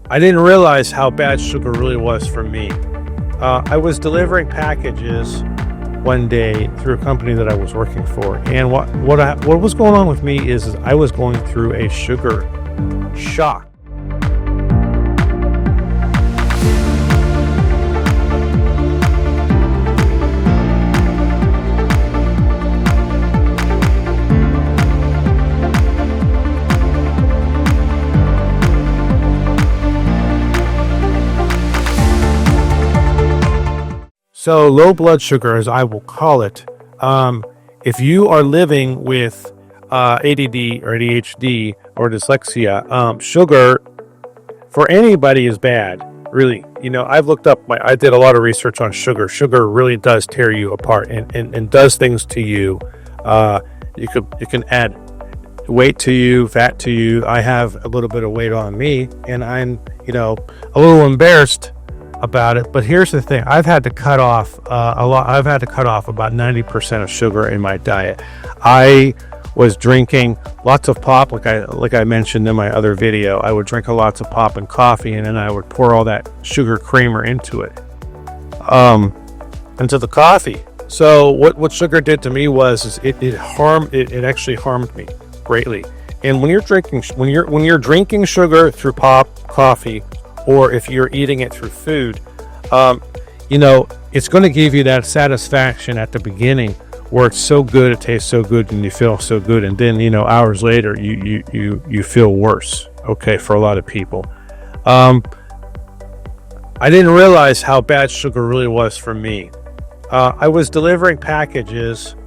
I didn't realize how bad sugar really was for me. I was delivering packages one day through a company that I was working for, and what was going on with me is I was going through a sugar shock. So low blood sugar, as I will call it, if you are living with ADD or ADHD or dyslexia, sugar for anybody is bad. Really, I've looked up. I did a lot of research on sugar. Sugar really does tear you apart and does things to you. You can add weight to you, fat to you. I have a little bit of weight on me, and I'm a little embarrassed about it. But here's the thing: I've had to cut off a lot. I've had to cut off about 90% of sugar in my diet. I was drinking lots of pop, like I mentioned in my other video. I would drink lots of pop and coffee, and then I would pour all that sugar creamer into the coffee. So what sugar did to me was it actually harmed me greatly. And when you're drinking sugar through pop, coffee, or if you're eating it through food, it's going to give you that satisfaction at the beginning where it's so good, it tastes so good, and you feel so good, and then hours later you feel worse. Okay, for a lot of people, I didn't realize how bad sugar really was for me. I was delivering packages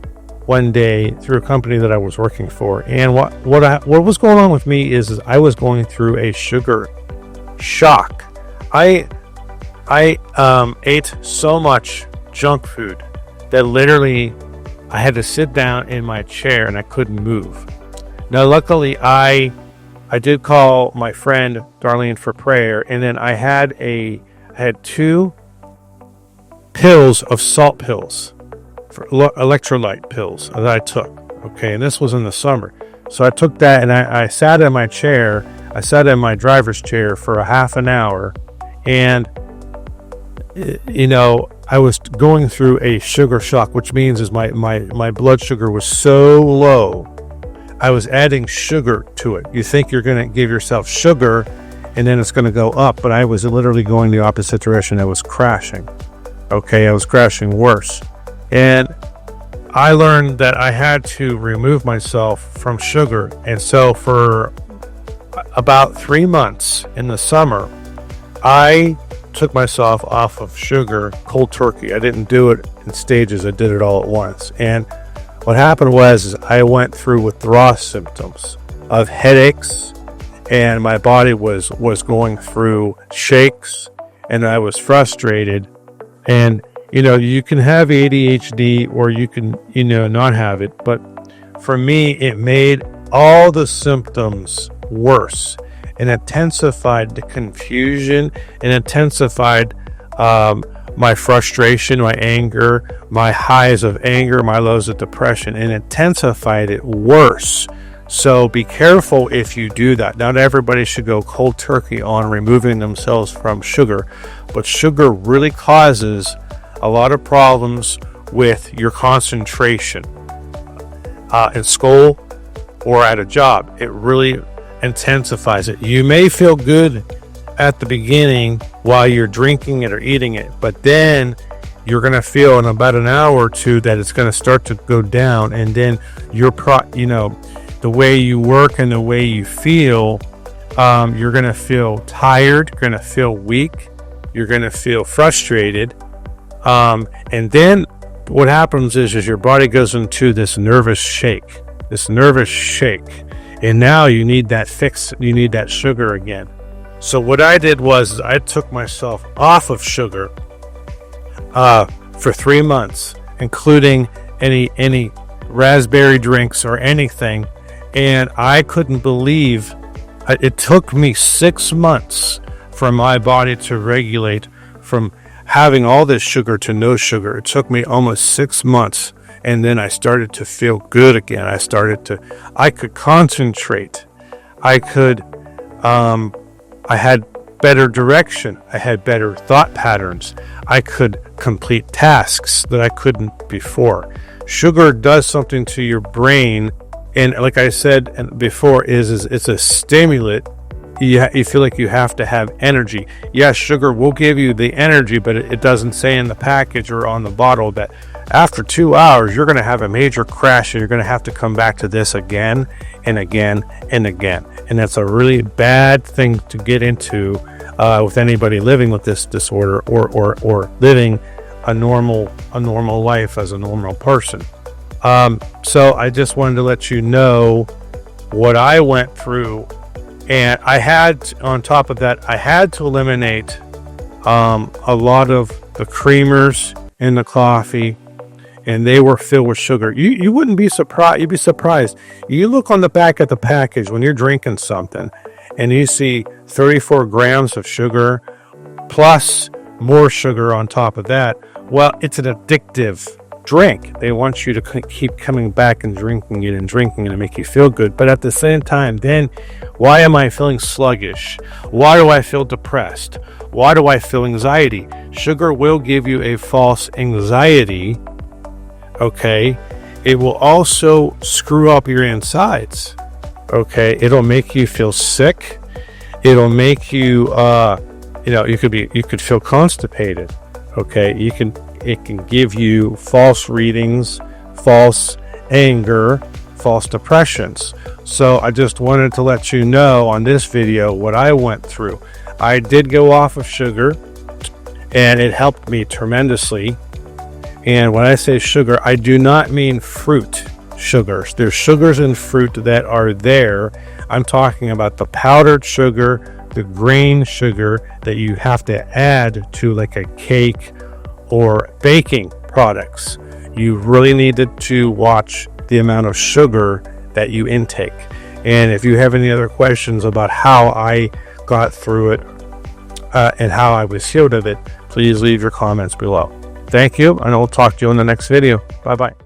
one day through a company that I was working for, and what was going on with me is I was going through a sugar shock. I ate so much junk food that literally I had to sit down in my chair and I couldn't move. Now, luckily, I did call my friend Darlene for prayer, and then I had 2 pills of salt pills, for electrolyte pills that I took. Okay, and this was in the summer, so I took that and I sat in my chair. I sat in my driver's chair for a half an hour, and I was going through a sugar shock, which means is my blood sugar was so low. I was adding sugar to it. You think you're going to give yourself sugar and then it's going to go up, but I was literally going the opposite direction. I was crashing. Okay, I was crashing worse. And I learned that I had to remove myself from sugar. And so for about 3 months in the summer, I took myself off of sugar cold turkey. I didn't do it in stages. I did it all at once. And what happened was I went through withdrawal symptoms of headaches, and my body was going through shakes, and I was frustrated. And you can have ADHD or you can not have it, but for me it made all the symptoms worse and intensified the confusion and intensified my frustration, my anger, my highs of anger, my lows of depression, and intensified it worse. So be careful if you do that. Not everybody should go cold turkey on removing themselves from sugar, but sugar really causes a lot of problems with your concentration in school or at a job. It really intensifies it. You may feel good at the beginning while you're drinking it or eating it, but then you're going to feel in about an hour or two that it's going to start to go down, and then the way you work and the way you feel, you're going to feel tired, you're going to feel weak, you're going to feel frustrated, and then what happens is your body goes into this nervous shake, and now you need that fix, you need that sugar again. So what I did was I took myself off of sugar for 3 months, including any raspberry drinks or anything, and I couldn't believe it took me 6 months for my body to regulate from having all this sugar to no sugar. It took me almost 6 months, and then I started to feel good again. I could concentrate. I had better direction. I had better thought patterns. I could complete tasks that I couldn't before. Sugar does something to your brain, and like I said before, is it's a stimulant. You feel like you have to have energy. Yes, sugar will give you the energy, but it doesn't say in the package or on the bottle that after 2 hours you're going to have a major crash and you're going to have to come back to this again and again and again. And that's a really bad thing to get into with anybody living with this disorder or living a normal life as a normal person. So I just wanted to let you know what I went through. And I had, on top of that, I had to eliminate a lot of the creamers in the coffee, and they were filled with sugar. You wouldn't be surprised. You'd be surprised. You look on the back of the package when you're drinking something, and you see 34 grams of sugar plus more sugar on top of that. Well, it's an addictive drink. They want you to keep coming back and drinking it and make you feel good. But at the same time, then why am I feeling sluggish? Why do I feel depressed? Why do I feel anxiety? Sugar will give you a false anxiety. Okay, it will also screw up your insides. Okay, it'll make you feel sick. It'll make you you could feel constipated. Okay, it can give you false readings, false anger, false depressions. So I just wanted to let you know on this video what I went through. I did go off of sugar, and it helped me tremendously. And when I say sugar, I do not mean fruit sugars. There's sugars in fruit that are there. I'm talking about the powdered sugar, the grain sugar that you have to add to like a cake or baking products. You really needed to watch the amount of sugar that you intake. And if you have any other questions about how I got through it and how I was healed of it, please leave your comments below. Thank you, and I'll talk to you in the next video. Bye-bye.